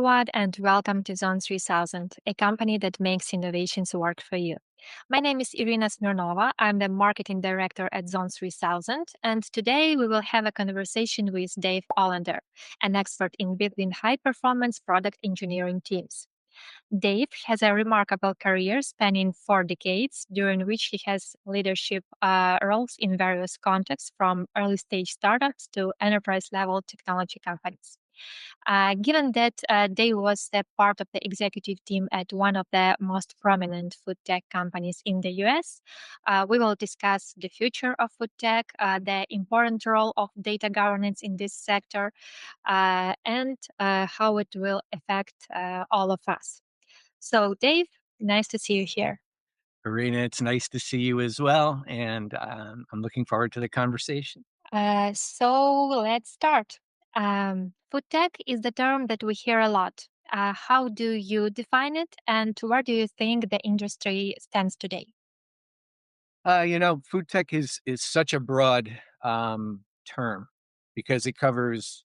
everyone, and welcome to ZONE3000, a company that makes innovations work for you. My name is Irina Smirnova. I'm the marketing director at ZONE3000, and today we will have a conversation with Dave Olander, an expert in building high performance product engineering teams. Dave has a remarkable career spanning 4 decades, during which he has leadership roles in various contexts, from early stage startups to enterprise level technology companies. Given that Dave was a part of the executive team at one of the most prominent food tech companies in the US, we will discuss the future of food tech, the important role of data governance in this sector, and how it will affect all of us. So, Dave, nice to see you here. Irina, it's nice to see you as well, and I'm looking forward to the conversation. So let's start. Food tech is the term that we hear a lot. How do you define it, and where do you think the industry stands today? Food tech is such a broad term because it covers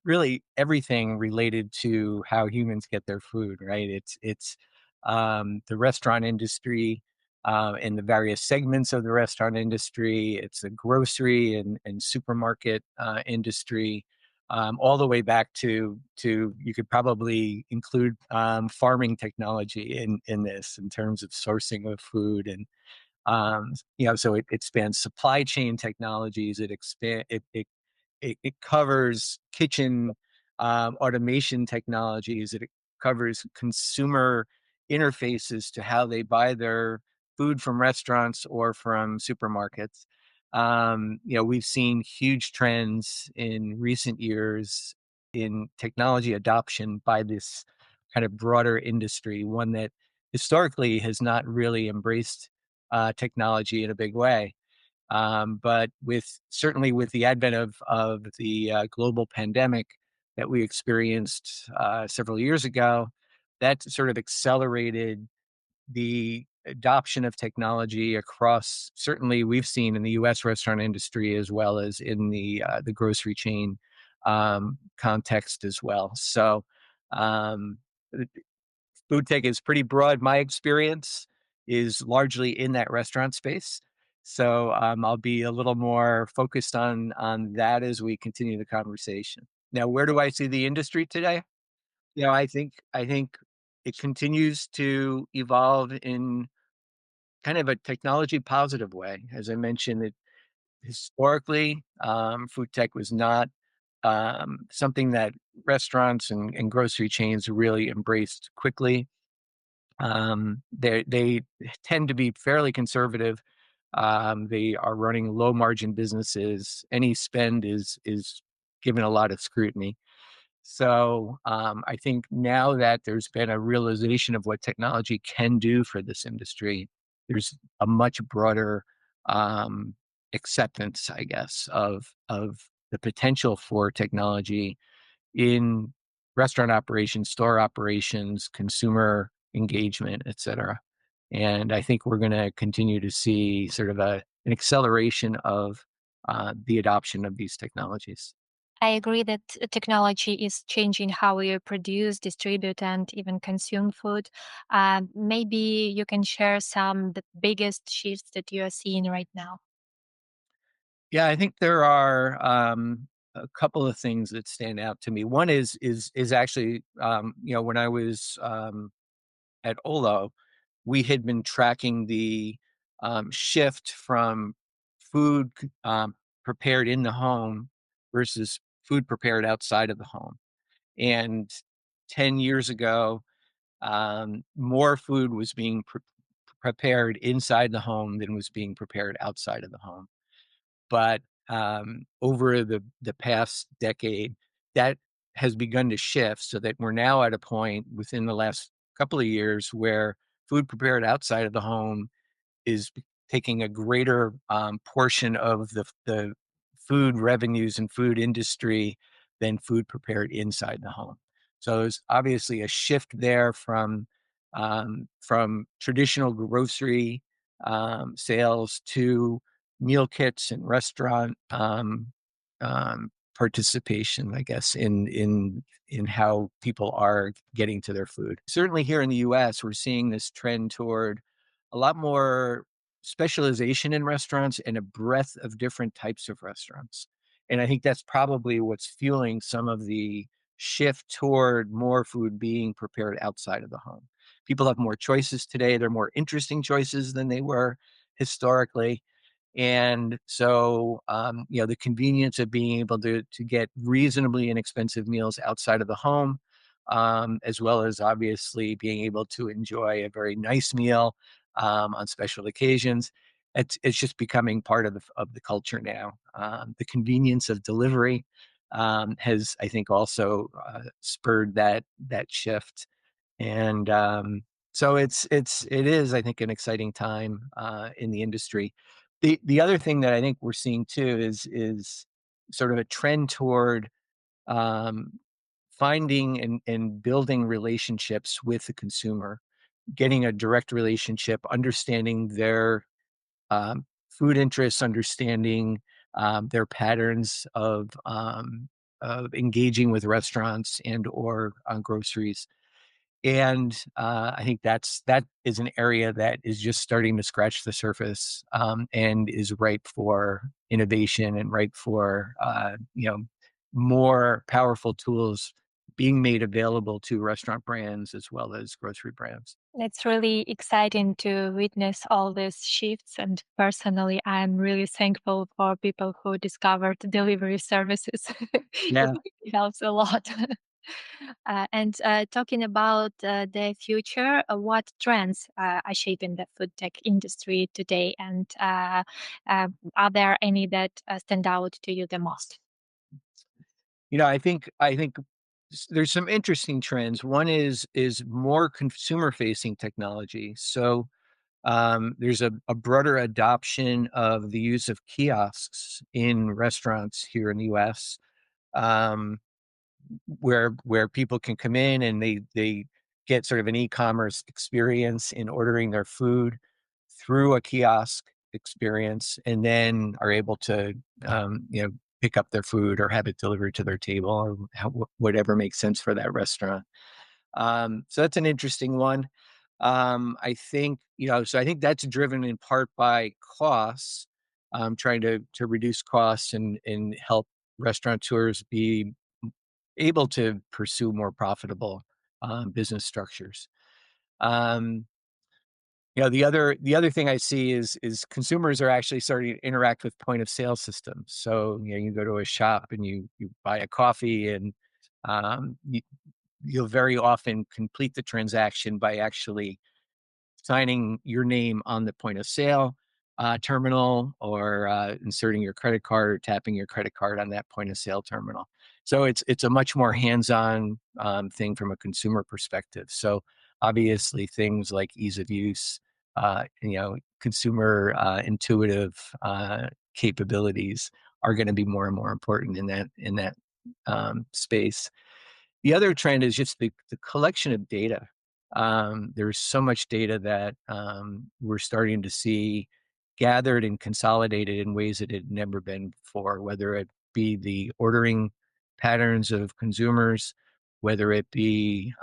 really everything related to how humans get their food. Right? It's the restaurant industry and the various segments of the restaurant industry. It's the grocery and supermarket industry. All the way back to you could probably include farming technology in this in terms of sourcing of food so it spans supply chain technologies. It covers kitchen automation technologies. It covers consumer interfaces to how they buy their food from restaurants or from supermarkets. We've seen huge trends in recent years in technology adoption by this kind of broader industry, one that historically has not really embraced technology in a big way. But certainly with the advent of the global pandemic that we experienced several years ago, that sort of accelerated the adoption of technology across. Certainly, we've seen in the U.S. restaurant industry as well as in the grocery chain context as well. So, um, food tech is pretty broad. My experience is largely in that restaurant space. So I'll be a little more focused on that as we continue the conversation. Now, where do I see the industry today? I think it continues to evolve in kind of a technology positive way. As I mentioned, historically, food tech was not something that restaurants and grocery chains really embraced quickly. They tend to be fairly conservative. They are running low margin businesses. Any spend is given a lot of scrutiny. So I think now that there's been a realization of what technology can do for this industry, there's a much broader acceptance, I guess, of the potential for technology in restaurant operations, store operations, consumer engagement, et cetera. And I think we're going to continue to see sort of an acceleration of the adoption of these technologies. I agree that technology is changing how we produce, distribute, and even consume food. Maybe you can share some the biggest shifts that you are seeing right now. Yeah, I think there are a couple of things that stand out to me. One is actually when I was at Olo, we had been tracking the shift from food prepared in the home versus food prepared outside of the home. And 10 years ago, more food was being prepared inside the home than was being prepared outside of the home. But over the past decade, that has begun to shift so that we're now at a point within the last couple of years where food prepared outside of the home is taking a greater portion of the food revenues and food industry than food prepared inside the home. So there's obviously a shift there from traditional grocery sales to meal kits and restaurant participation, I guess, in how people are getting to their food. Certainly here in the US, we're seeing this trend toward a lot more specialization in restaurants and a breadth of different types of restaurants. And I think that's probably what's fueling some of the shift toward more food being prepared outside of the home. People have more choices today. They're more interesting choices than they were historically. And so, the convenience of being able to get reasonably inexpensive meals outside of the home, as well as obviously being able to enjoy a very nice meal on special occasions. It's just becoming part of the culture now. The convenience of delivery has, I think, also spurred that shift. And so it is, I think, an exciting time in the industry. The other thing that I think we're seeing too is sort of a trend toward um, finding and building relationships with the consumer, getting a direct relationship, understanding their food interests, understanding their patterns of engaging with restaurants and or groceries. And I think that is an area that is just starting to scratch the surface, and is ripe for innovation and ripe for more powerful tools being made available to restaurant brands as well as grocery brands. It's really exciting to witness all these shifts. And personally, I'm really thankful for people who discovered delivery services. It Yeah. really helps a lot. And talking about the future, what trends are shaping the food tech industry today? And are there any that stand out to you the most? I think there's some interesting trends. One is more consumer facing technology. So there's a broader adoption of the use of kiosks in restaurants here in the U.S. Um, where people can come in and they get sort of an e-commerce experience in ordering their food through a kiosk experience, and then are able to pick up their food or have it delivered to their table, or whatever makes sense for that restaurant. So that's an interesting one. I think that's driven in part by costs, trying to reduce costs and help restaurateurs be able to pursue more profitable business structures. Um, the other thing I see is consumers are actually starting to interact with point of sale systems. So you go to a shop and you buy a coffee, and you'll very often complete the transaction by actually signing your name on the point of sale terminal, or inserting your credit card or tapping your credit card on that point of sale terminal. So it's a much more hands-on thing from a consumer perspective. So obviously things like ease of use, consumer intuitive capabilities are going to be more and more important in that space. The other trend is just the collection of data. There's so much data that we're starting to see gathered and consolidated in ways that it had never been before, whether it be the ordering patterns of consumers, whether it be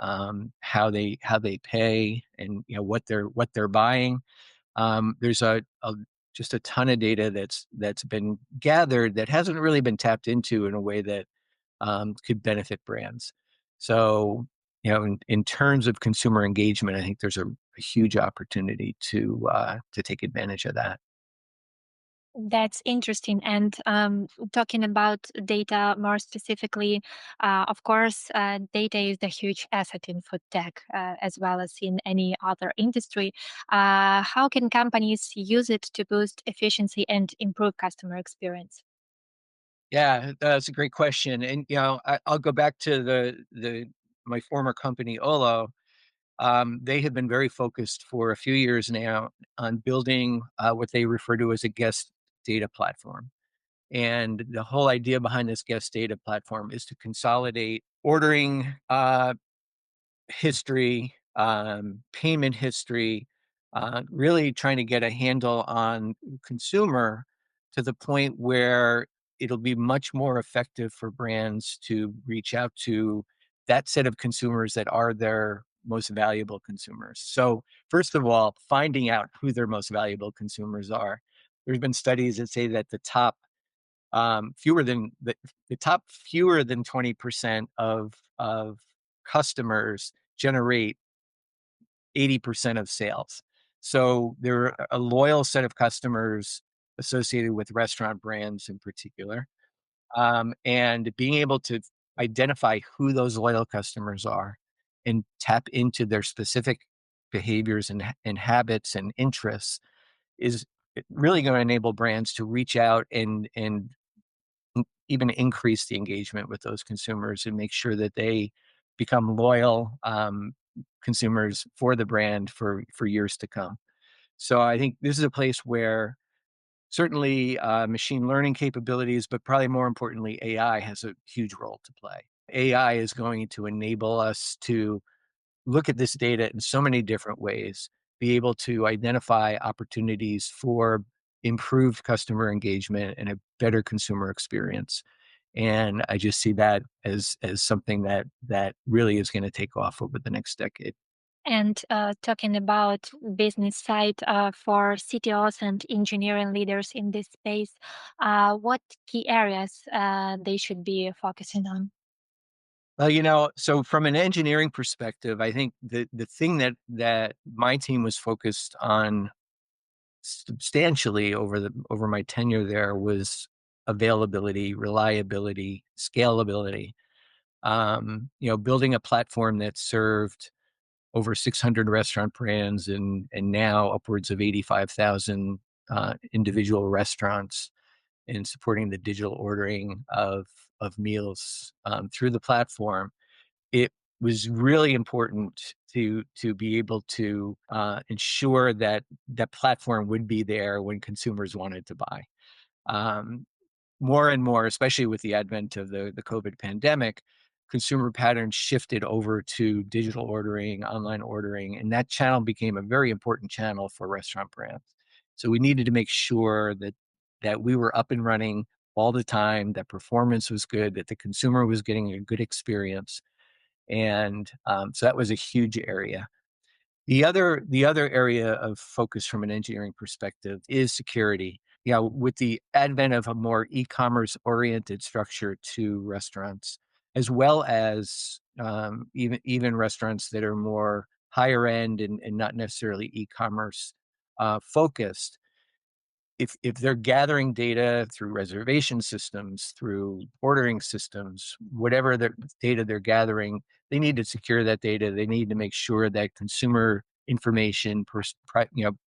how they pay, and what they're buying. There's a just a ton of data that's been gathered that hasn't really been tapped into in a way that could benefit brands. So, in terms of consumer engagement, I think there's a huge opportunity to take advantage of that. That's interesting. And talking about data more specifically, of course, data is a huge asset in food tech, as well as in any other industry. How can companies use it to boost efficiency and improve customer experience? Yeah, that's a great question. And I'll go back to the my former company, Olo. They have been very focused for a few years now on building what they refer to as a guest data platform. And the whole idea behind this guest data platform is to consolidate ordering history, payment history, really trying to get a handle on consumer to the point where it'll be much more effective for brands to reach out to that set of consumers that are their most valuable consumers. So, first of all, finding out who their most valuable consumers are. There's been studies that say that the top fewer than 20% of customers generate 80% of sales. So there are a loyal set of customers associated with restaurant brands in particular. And being able to identify who those loyal customers are and tap into their specific behaviors and habits and interests is really going to enable brands to reach out and even increase the engagement with those consumers and make sure that they become loyal consumers for the brand for years to come. So I think this is a place where certainly machine learning capabilities, but probably more importantly, AI has a huge role to play. AI is going to enable us to look at this data in so many different ways, be able to identify opportunities for improved customer engagement and a better consumer experience. And I just see that as something that really is going to take off over the next decade. And talking about business side for CTOs and engineering leaders in this space, what key areas they should be focusing on? So from an engineering perspective, I think the thing that my team was focused on substantially over my tenure there was availability, reliability, scalability. Building a platform that served over 600 restaurant brands and now upwards of 85,000 individual restaurants, and supporting the digital ordering of meals through the platform. It was really important to be able to ensure that that platform would be there when consumers wanted to buy. Um, More and more, especially with the advent of the COVID pandemic, consumer patterns shifted over to digital ordering, online ordering, and that channel became a very important channel for restaurant brands. So we needed to make sure that we were up and running all the time, that performance was good, that the consumer was getting a good experience, and so that was a huge area. The other area of focus from an engineering perspective is security. Yeah, with the advent of a more e-commerce oriented structure to restaurants, as well as even restaurants that are more higher end and not necessarily e-commerce focused, if they're gathering data through reservation systems, through ordering systems, whatever the data they're gathering, they need to secure that data. They need to make sure that consumer information,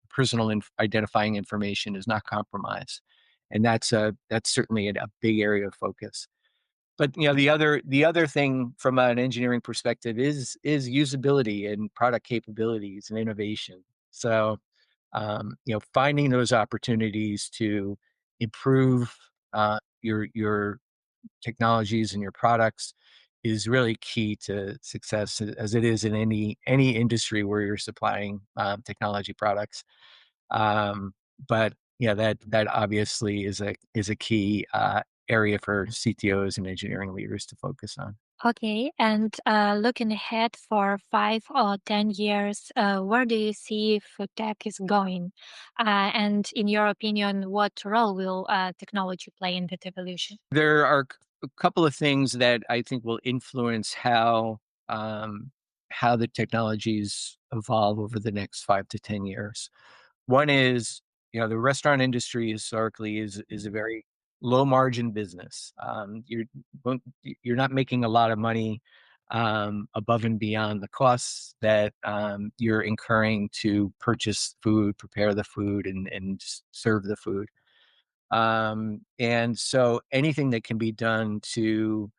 personal identifying information, is not compromised, and that's certainly a big area of focus. But the other thing from an engineering perspective is usability and product capabilities and innovation. So finding those opportunities to improve your technologies and your products is really key to success, as it is in any industry where you're supplying technology products. Um, but yeah, that obviously is a key area for CTOs and engineering leaders to focus on. Okay, and looking ahead for 5 or 10 years, where do you see food tech is going? And in your opinion, what role will technology play in that evolution? There are a couple of things that I think will influence um, how the technologies evolve over the next 5 to 10 years. One is, the restaurant industry historically is a very low margin business. You're not making a lot of money above and beyond the costs that you're incurring to purchase food, prepare the food, and serve the food. And so anything that can be done to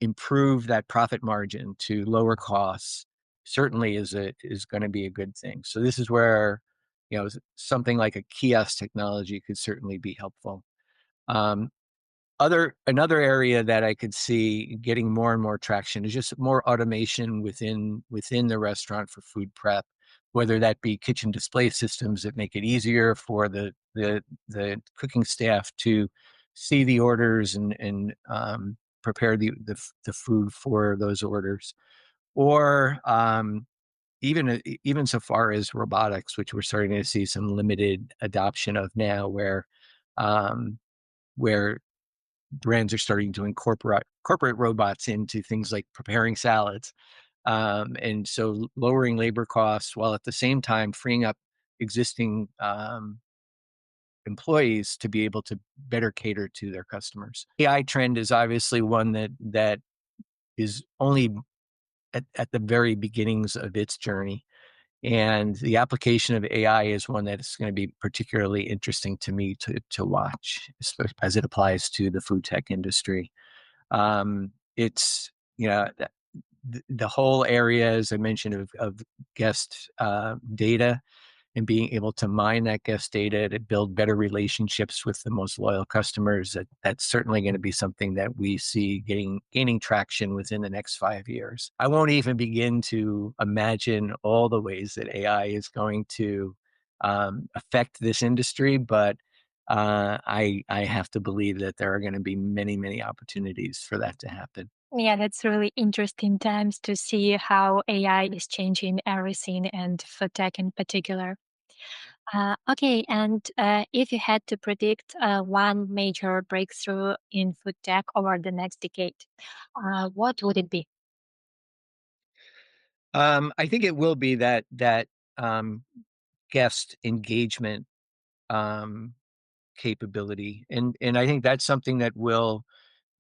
improve that profit margin, to lower costs, certainly is going to be a good thing. So this is where something like a kiosk technology could certainly be helpful. Um, other Another area that I could see getting more and more traction is just more automation within the restaurant for food prep, whether that be kitchen display systems that make it easier for the cooking staff to see the orders and prepare the food for those orders, or even so far as robotics, which we're starting to see some limited adoption of now, um, where brands are starting to incorporate corporate robots into things like preparing salads, and so lowering labor costs while at the same time freeing up existing employees to be able to better cater to their customers. AI trend is obviously one that is only at the very beginnings of its journey. And the application of AI is one that is going to be particularly interesting to me to watch, as it applies to the food tech industry. It's the whole area, as I mentioned, of guest data and being able to mine that guest data to build better relationships with the most loyal customers. That's certainly going to be something that we see gaining traction within the next 5 years. I won't even begin to imagine all the ways that AI is going to affect this industry, but I have to believe that there are going to be many opportunities for that to happen. Yeah, that's really interesting times to see how AI is changing everything and food tech in particular. Okay, and if you had to predict one major breakthrough in food tech over the next decade, what would it be? I think it will be that um, guest engagement um, capability, and I think that's something that will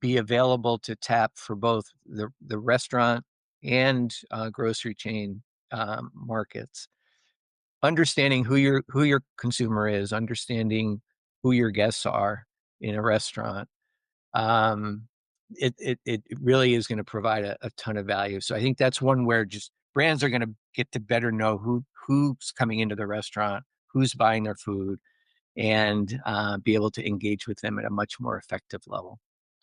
be available to tap for both the restaurant and grocery chain markets. Understanding who your consumer is, understanding who your guests are in a restaurant, um, it really is going to provide a ton of value. So I think that's one where just brands are going to get to better know who's coming into the restaurant, who's buying their food, and be able to engage with them at a much more effective level.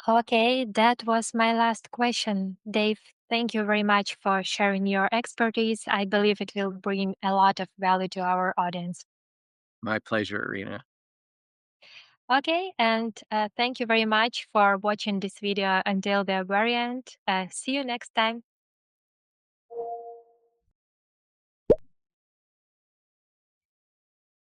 Okay, that was my last question. Dave, thank you very much for sharing your expertise. I believe it will bring a lot of value to our audience. My pleasure, Irina. Okay, and thank you very much for watching this video until the very end. See you next time.